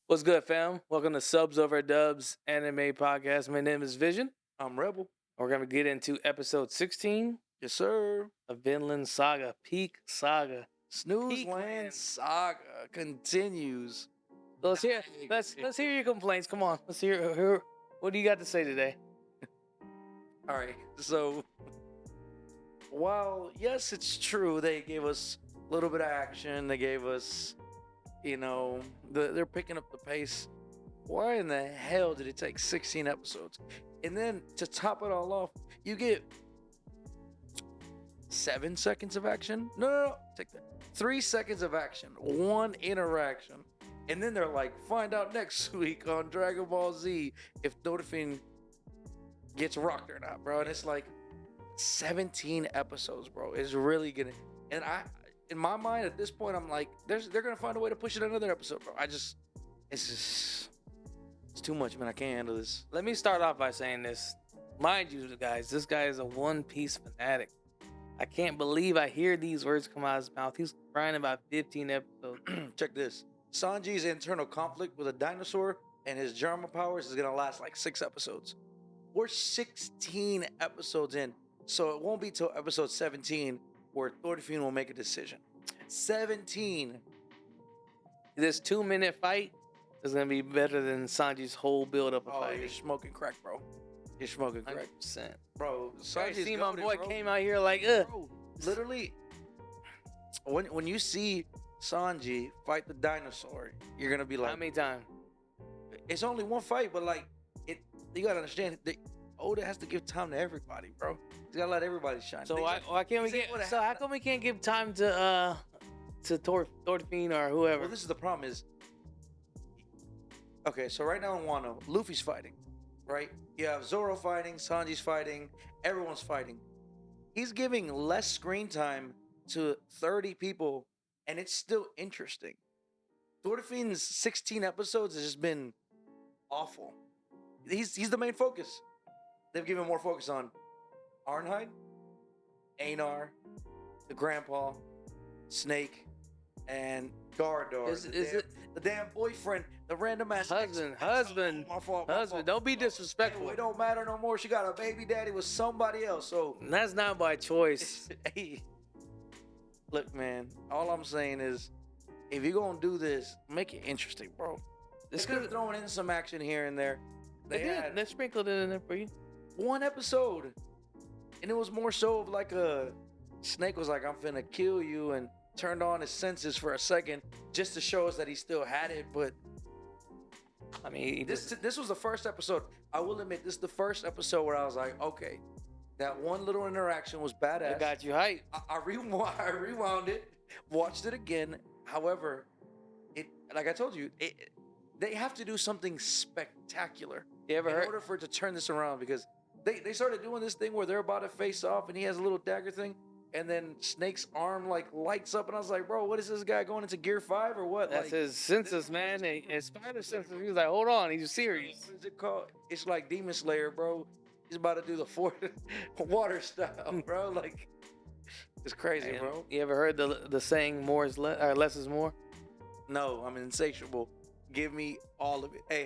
What's good, fam? Welcome to Subs Over Dubs Anime Podcast. My name is Vision. I'm Rebel. We're going to get into episode 16 Yes, sir. of Vinland Saga, Peak Saga. Snooze Peak Land Land. Saga continues. So let's hear your complaints. Come on, let's hear what do you got to say today? All right. So, while yes, it's true they gave us a little bit of action, they gave us, they're picking up the pace. Why in the hell did it take 16 episodes? And then to top it all off, you get 7 seconds of action. No, take that. 3 seconds of action, one interaction, and then they're like, find out next week on Dragon Ball Z if Thorfinn gets rocked or not, bro. And it's like 17 episodes, bro. It's really gonna. And in my mind, at this point, I'm like, they're gonna find a way to push it another episode, bro. It's too much, man. I can't handle this. Let me start off by saying this. Mind you, guys, this guy is a One Piece fanatic. I can't believe I hear these words come out of his mouth. He's crying about 15 episodes. Check this. Sanji's internal conflict with a dinosaur and his German powers is gonna last like 6 episodes. We're 16 episodes in, so it won't be till episode 17 where Thorfinn will make a decision. 17. This 2-minute fight is gonna be better than Sanji's whole build-up of Oh, fighting. you're smoking crack, bro. You're smoking crack, 100%. bro. I Sanji's see my goated, boy bro. came out here like, ugh. Bro, literally, when you see Sanji fight the dinosaur, you're gonna be like, How many times? it's only one fight, but like, you gotta understand that Oda has to give time to everybody, bro. He's gotta let everybody shine. So Things why like- can't we things get? like what So how happened- come we can't give time to Thorfinn or whoever? Well, this is the problem is, okay, so right now in Wano, Luffy's fighting, right? You have Zoro fighting, Sanji's fighting, everyone's fighting. He's giving less screen time to 30 people, and it's still interesting. Thorfinn's 16 episodes has just been awful. He's the main focus. They've given more focus on Arnhide, Einar, the grandpa, Snake, and Gardor. Is it the damn boyfriend, the random ass husband? My fault, my Husband, fault. don't be disrespectful. It don't matter no more. She got a baby daddy with somebody else. So That's not by choice. hey, look, man. All I'm saying is, if you're gonna do this, make it interesting, bro. They It's could have good. thrown in some action here and there. They had They sprinkled it in there for you. one episode, and it was more so of like a Snake was like, "I'm finna kill you," and turned on his senses for a second just to show us that he still had it. But I mean, this was the first episode. I will admit, this is the first episode where I was like, okay, that one little interaction was badass. it got you hyped. I rewound it, watched it again. However, like I told you, they have to do something spectacular You ever in heard? order for it to turn this around, because they started doing this thing where they're about to face off and he has a little dagger thing, and then Snake's arm like lights up, and I was like, bro, what is this guy going into Gear 5 or what? That's like, his senses, man. His spider senses. He was like, hold on, he's serious. What is it called? It's like Demon Slayer, bro. He's about to do the water style, bro. Like, it's crazy, Man, bro. You ever heard the saying "more is less" or "less is more"? No, I'm insatiable. Give me all of it. Hey,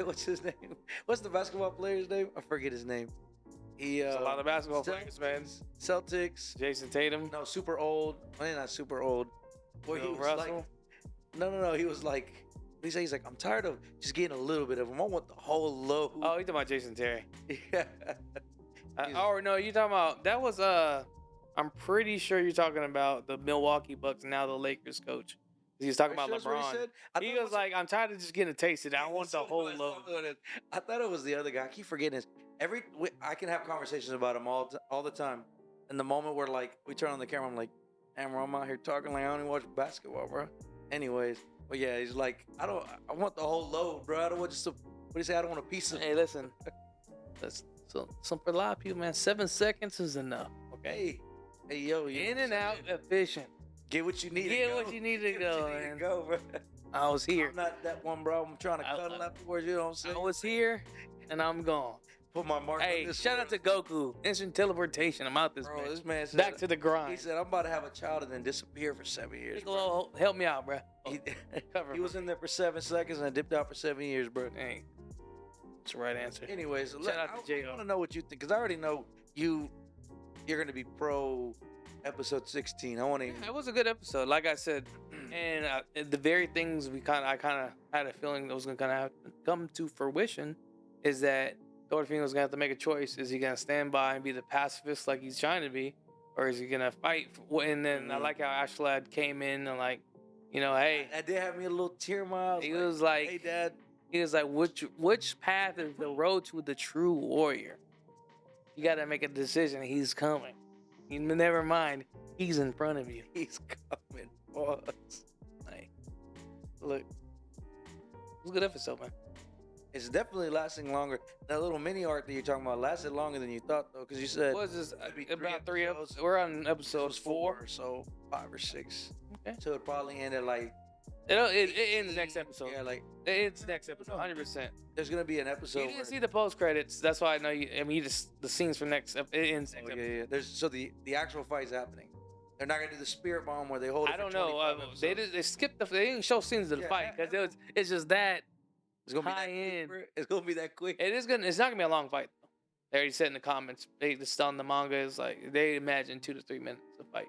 what's his name? What's the basketball player's name? I forget his name. He There's a lot of basketball Cel- players, man. Celtics. Jason Tatum, No, super old. Well, not super old. Where he Bill was Russell. like, no. He was like, he's like, I'm tired of just getting a little bit of him. I want the whole load. Oh, you talking about Jason Terry? yeah. Oh no, you talking about that was I'm pretty sure you're talking about the Milwaukee Bucks, now the Lakers coach. He was talking about That's what LeBron. said? He was like, I'm tired of just getting a taste of it. I want the whole load. I thought it was the other guy. I keep forgetting this. I can have conversations about him all the time. And the moment where like we turn on the camera, I'm like, damn, bro, I'm out here talking like I don't even watch basketball, bro. Anyways, but yeah, he's like, I want the whole load, bro. I don't want just what do you say? I don't want a piece of. Hey, listen. That's so for a lot of people, man. 7 seconds is enough. Okay. Hey, yo, In and out, efficient. Get what you need. Get what you need to go, man. Go, bro. I was here. I'm not that one, bro. I'm trying to cuddle afterwards. You know what I'm saying? I was here, and I'm gone. put my mark on Hey, this. shout out to Goku. Instant teleportation. I'm out this bro. bitch. This man said, Back to the he grind. said, I'm about to have a child and then disappear for 7 years, bro. Piccolo, help me out, bro. He, Cover he was in there for 7 seconds and dipped out for 7 years, bro. Dang. That's the right answer. Anyways, Shout out to I J.O. want to know what you think, because I already know you're going to be pro episode 16. I want to. It was a good episode, like I said, and the very things I kind of had a feeling that was gonna kind of come to fruition, is that Thorfinn was gonna have to make a choice. Is he gonna stand by and be the pacifist like he's trying to be, or is he gonna fight? And then I like how Ashlad came in and like, hey, That did have me a little tear in my eyes. he was like, hey, Dad. he was like, which path is the road to the true warrior? You gotta make a decision. He's coming. You never mind. He's in front of you. He's coming for us. Like, Look, it was a good episode, man. it's definitely lasting longer. That little mini arc that you're talking about lasted longer than you thought, though, because you said What was this? maybe About 3 episodes. episodes. We're on This episode was 4. so 5 or 6. Okay. So it probably ended like It ends next episode. yeah, like It ends next episode, 100%. there's gonna be an episode. You didn't see the post credits. That's why I know you. I mean, you just the scenes from next. It ends next Oh, episode. yeah. There's so the actual fight's happening. They're not gonna do the spirit bomb where they hold it I for don't know. 25 They episodes. they skipped they didn't show scenes of the Yeah, fight because it's just that. It's gonna be high that end. quick, bro. It's gonna be that quick. It's not gonna be a long fight. Though. They already said in the comments. They just on the manga is like they imagine 2 to 3 minutes of fight.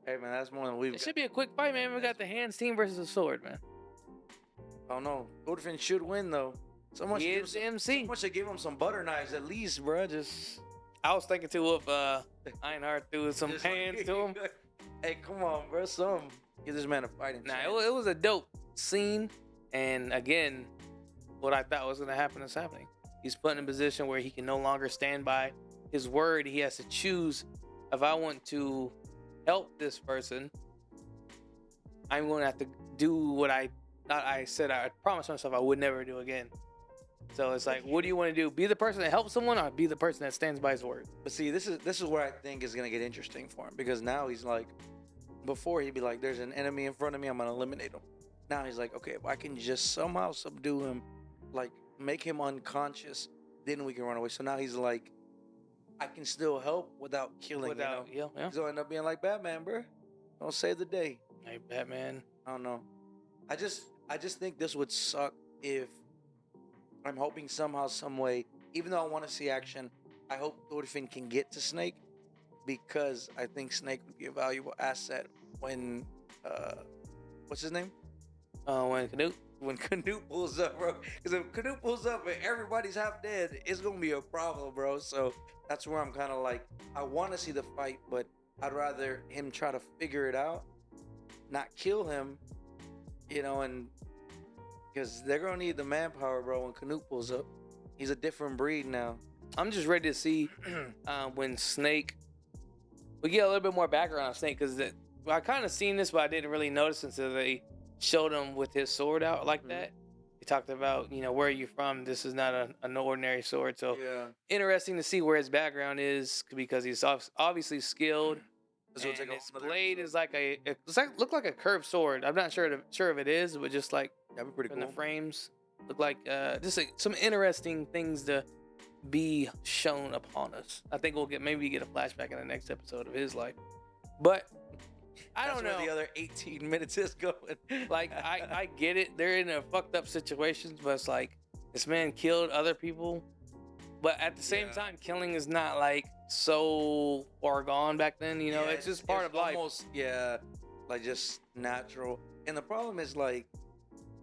Hey man, that's more than we've It got. should be a quick fight, man. We got the hands team versus the sword, man. I don't know. Thorfinn should win though. Someone He should is the MC. someone should give him some butter knives at least, bro. Just I was thinking too of Ironheart threw some just hands like- to him. Hey, come on, bro. Give this man a fighting Nah, chance. it was a dope scene, and again, what I thought was gonna happen is happening. He's put in a position where he can no longer stand by his word. He has to choose. If I want to help this person, I'm going to have to do what I thought I said. I promised myself I would never do again. So it's like, what do you want to do? Be the person that helps someone, or be the person that stands by his word? But see, this is where I think is gonna get interesting for him, because now he's like, before he'd be like, "There's an enemy in front of me, I'm gonna eliminate him." Now he's like, "Okay, if I can just somehow subdue him, like make him unconscious, then we can run away." So now he's like, "I can still help without killing." Without, you know? yeah. He's gonna end up being like Batman, bro. Don't save the day. Hey, Batman. I don't know. I just think this would suck if I'm hoping somehow, some way, even though I want to see action, I hope Thorfinn can get to Snake, because I think Snake would be a valuable asset when what's his name? When Canute. When Canute pulls up, bro. Because if Canute pulls up and everybody's half dead, it's gonna be a problem, bro. So that's where I'm kind of like, I want to see the fight, but I'd rather him try to figure it out, not kill him, and because they're gonna need the manpower, bro. When Canute pulls up, he's a different breed now. I'm just ready to see when Snake. We get a little bit more background on Snake because I kind of seen this, but I didn't really notice until they showed him with his sword out like that. He talked about, where are you from? This is not an ordinary sword. So Yeah. interesting to see where his background is, because he's obviously skilled. This will And take a his whole nother blade episode. is look like a curved sword. I'm not sure if it is, but just like That'd be pretty from cool. the frames, look like just like some interesting things to be shown upon us. I think we'll maybe get a flashback in the next episode of his life, but I That's don't where know. the other 18 minutes is going. Like I get it. They're in a fucked up situations, but it's like this man killed other people. But at the same Yeah. time, killing is not like so far gone back then. Yeah, It's just part of life. Almost, yeah, like just natural. And the problem is, like,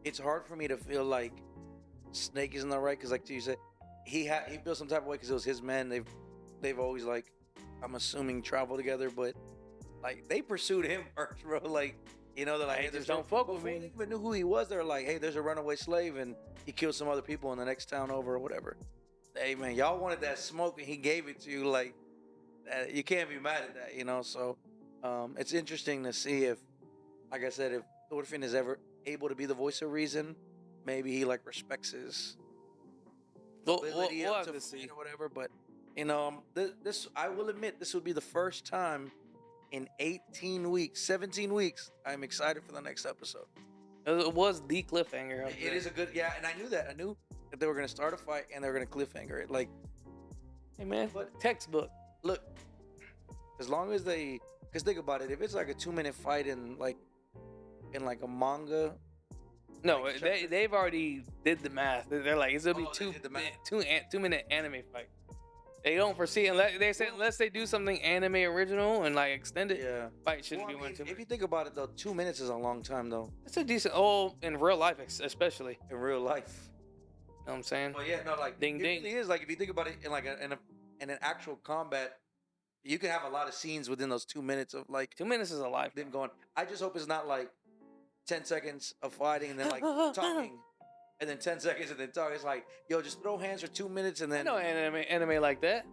it's hard for me to feel like Snake is in the right, because, like you said, he feels some type of way because it was his men. They've always, like, I'm assuming, traveled together, but like they pursued him first, bro. Like, they're like, Hey, hey, just there's don't fuck with before me. they even knew who he was. They're like, hey, there's a runaway slave, and he killed some other people in the next town over or whatever. Hey, man, y'all wanted that smoke, and he gave it to you. Like, you can't be mad at that, So, it's interesting to see if, like I said, if Thorfinn is ever able to be the voice of reason, maybe he like respects his ability We'll up have to to fight see. or whatever. But this I will admit, this would be the first time in 18 weeks, 17 weeks. I'm excited for the next episode. It was the cliffhanger. It is a good, yeah, and I knew that. I knew that they were gonna start a fight and they were gonna cliffhanger it. Like, Hey man, But- textbook. look, as long as they, because think about it, if it's like a 2 minute fight in like a manga, No, Like, they've already did the math. They're like it's gonna be Oh, they did the math. 2 minute anime fight. They don't foresee unless they do something anime original and like extend it. yeah. Fight shouldn't Well, I be one mean, too. if you think about it though, 2 minutes is a long time though It's a decent. Oh, in real life especially. You in real life. know what I'm saying? But yeah, no, like Ding, it ding. really is like if you think about it in like in an actual combat, you can have a lot of scenes within those 2 minutes of like 2 minutes is a life. them going. I just hope it's not like 10 seconds of fighting and then like talking. And then 10 seconds and then talking. It's like, yo, just throw hands for 2 minutes and I then. know anime like that,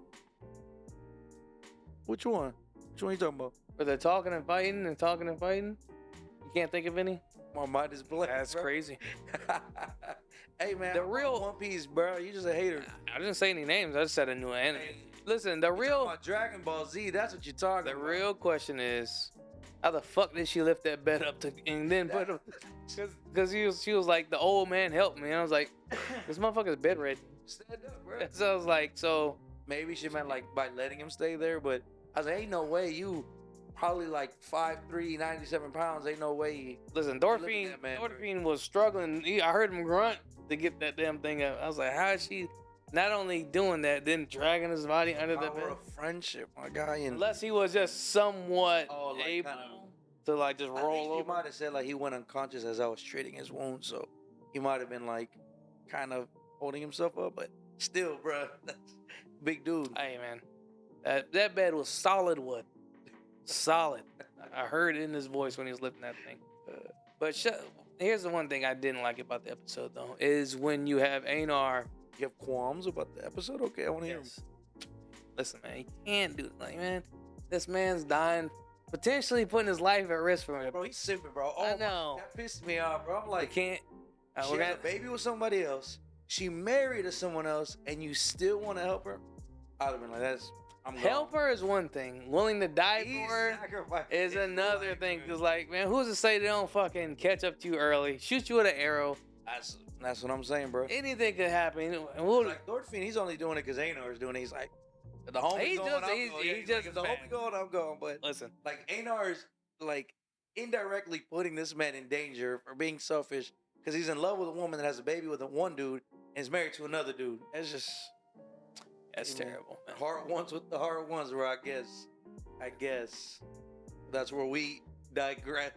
Which one? Which one are you talking about? where they're talking and fighting and talking and fighting. You can't think of any. My mind is blank. That's bro. crazy. Hey man, The I'm on real- One Piece, bro. You just a hater. I didn't say any names. I just said a new anime. Hey, Listen, the you talking real about Dragon Ball Z. That's what you're talking the about. real question is, how the fuck did she lift that bed up to and then put him? Because she was like, the old man helped me. And I was like, this motherfucker's bedridden. Stand up, bro. So I was like, so Maybe she meant like by letting him stay there, but I was like, ain't no way you probably like 5'3", 97 pounds. Ain't no way. listen, Look at Dorfine that man, bro. Dorfine was struggling. I heard him grunt to get that damn thing up. I was like, how is she not only doing that, then dragging his body under the Power bed? of friendship, my guy. And Unless he was just somewhat Oh, like, able kinda- to like just I roll think he over. might have said like he went unconscious as I was treating his wound, so he might have been like kind of holding himself up, but still, bro, that's big dude. Hey man, that bed was solid wood, solid. I heard it in his voice when he was lifting that thing. But here's the one thing I didn't like about the episode though, is when you have Einar. You have qualms about the episode? Okay, I want to hear 'em. Yes. Listen, man, you can't do it. Like, man, this man's dying, potentially putting his life at risk for it. Bro, he's sipping, bro. Oh, I know. that pissed me off, bro. I'm You like, can't. she we're had a gonna- baby with somebody else. She married to someone else, and you still want to help her? I'd have been like, I'm gone. help her is one thing. Willing to die He for her sacrificed is his another life, thing. man. Cause like, man, who's to say they don't fucking catch up to you early, shoot you with an arrow? That's what I'm saying, bro. Anything could happen. And we'll, Like Thorfinn, he's only doing it because Einar's doing it. He's like, the homie's He's going, just- I'm he's- going. he's Yeah, he's just like, if the a homie fan. going, I'm going. But listen, like Einar's like indirectly putting this man in danger for being selfish because he's in love with a woman that has a baby with one dude and is married to another dude. It's just that's Mhm. terrible. Man. hard ones with the hard ones. Where I guess that's where we digress.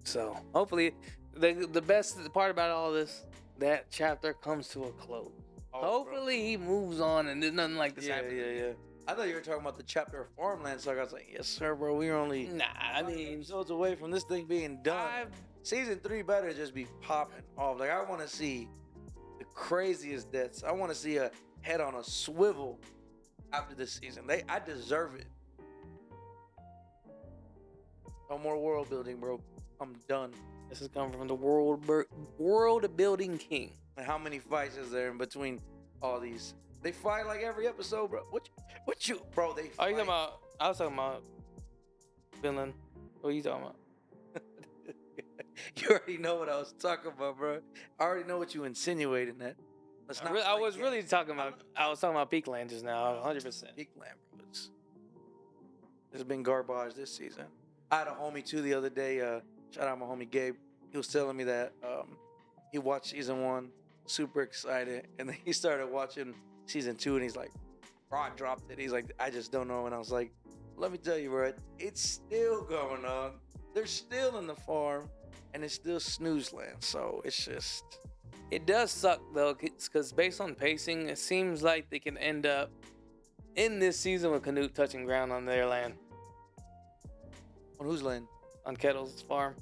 So hopefully, the best part about all this, that chapter comes to a close. Hopefully he moves on and there's nothing like this yeah, happens. yeah. I thought you were talking about the chapter of Farmland Saga. I was like, yes, sir, bro. We're only Nah, I 5 mean, episodes away from this thing being done. Season 3 better just be popping off. Like I want to see the craziest deaths. I want to see a head on a swivel after this season. I deserve it. No more world building, bro. I'm done. this is coming from the world building king. And how many fights is there in between all these? They fight like every episode, bro. What you, bro? They. Oh, Fight. you talking about? I was talking about Vinland. What are you talking about? You already know what I was talking about, bro. I already know what you insinuating that. Let's not. I play was really games. talking about. I was talking about Peakland just now. 100%. Big Lamb, bro. It's been garbage this season. I had a homie too the other day. Shout out my homie Gabe. He was telling me that he watched season 1, super excited, and then he started watching season 2, and he's like, "Bro, I dropped it." He's like, "I just don't know." And I was like, "Let me tell you, bro, it's still going on. They're still in the farm, and it's still snooze land. So it's just." It does suck though, because based on pacing, it seems like they can end up in this season with Canute touching ground on their land, On whose land? on Kettle's farm.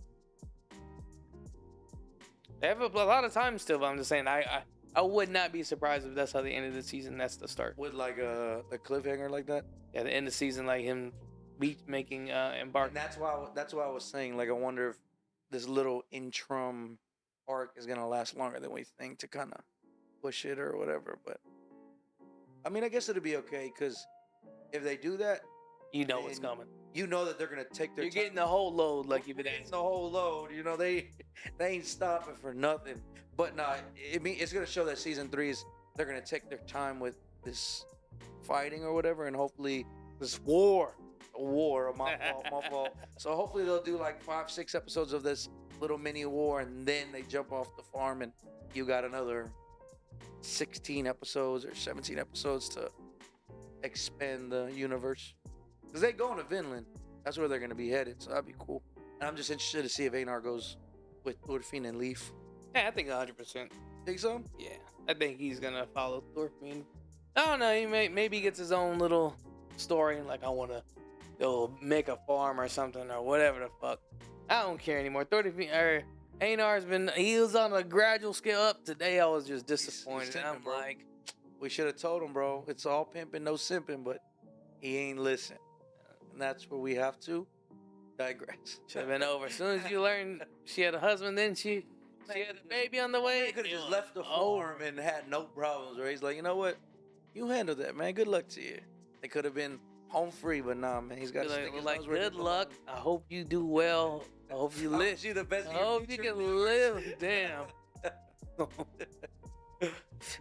They have a lot of time still, but I'm just saying, I would not be surprised if that's how they ended the season. That's the start. With like a cliffhanger like that? Yeah, the end of the season, like him beach making embark. And that's why I was saying, like, I wonder if this little interim arc is gonna last longer than we think to kind of push it or whatever. But I mean, I guess it'll be okay because if they do that, you know what's And coming. you know that they're gonna take their You're time. getting the whole load, like you've been Getting asking. the whole load. You know, they ain't stopping for nothing. But no, it's gonna show that season 3 is they're gonna take their time with this fighting or whatever, and hopefully this war, my fault. So hopefully they'll do like 5-6 episodes of this little mini war, and then they jump off the farm, and you got another 16 episodes or 17 episodes to expand the universe. Because they going to Vinland. That's where they're going to be headed. So that'd be cool. And I'm just interested to see if Einar goes with Thorfinn and Leaf. Yeah, I think 100%. Think so? Yeah, I think he's gonna follow Thorfinn. I don't know. He maybe he gets his own little story, like I want to go make a farm or something or whatever the fuck. I don't care anymore. Thorfinn or Einar's he was on a gradual scale up. Today I was just disappointed. simping, I'm bro. like, We should have told him, bro. It's all pimping, no simping, but he ain't listen. And that's where we have to digress. should have been over. As soon as you learn she had a husband, then she had a baby on the way. He could have just left the farm and had no problems, right? He's like, you know what? You handle that, man. Good luck to you. They could have been home free, but nah, man. He's got to stick his nose where good it luck. I hope you do well. I hope you live. You the best. I hope you can live. Damn.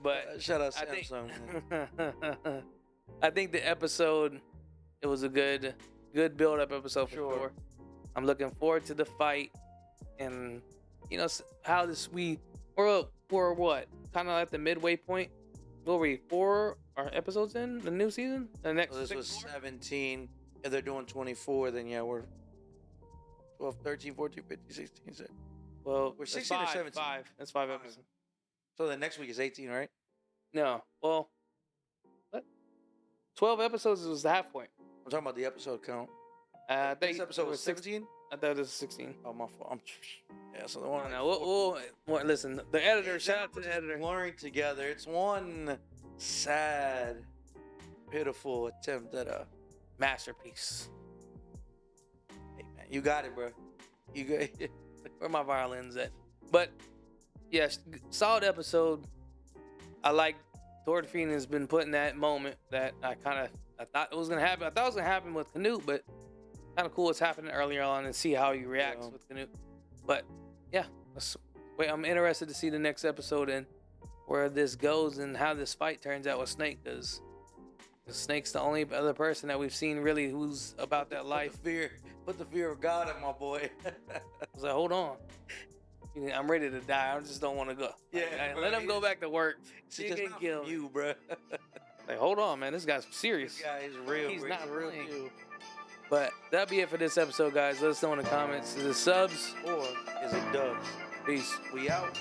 But shout out I think, Samsung, man. I think the episode, it was a good build-up episode for sure. I'm looking forward to the fight, and you know how we're what kind of at the midway point. What were we 4 episodes in the new season? The next So this was 17. If they're doing 24, then yeah, we're 12, 13, 14, 15, 16. So well, we're 16 or 17. 5. That's 5 episodes. So the next week is 18, right? No, well, what? 12 episodes was the half point. I'm talking about the episode count. I think This episode was 16. 17. I thought it was 16. Oh, my fault. Yeah, so the one. No, we'll listen. The editor, shout out to the editor. Blurring together. It's one sad, pitiful attempt at a Masterpiece. Hey man, you got it, bro. You got it. Where my violins at? But yes, solid episode. I like Thorfinn has been put in that moment that I thought it was gonna happen. I thought it was gonna happen with Canute, but kind of cool it's happening earlier on and see how he reacts with Canute. But yeah, I'm interested to see the next episode and where this goes and how this fight turns out with Snake, because Snake's the only other person that we've seen really who's about that life. Put the fear of God in my boy. I was like, hold on. I'm ready to die. I just don't want to go. Yeah, let him go back to work. It's just not from you, bro. Like, hold on, man. This guy's serious. This guy is real. He's bro. not real playing. too. But that'll be it for this episode, guys. Let us know in the comments. Is it subs? Or is it dubs? Peace. We out.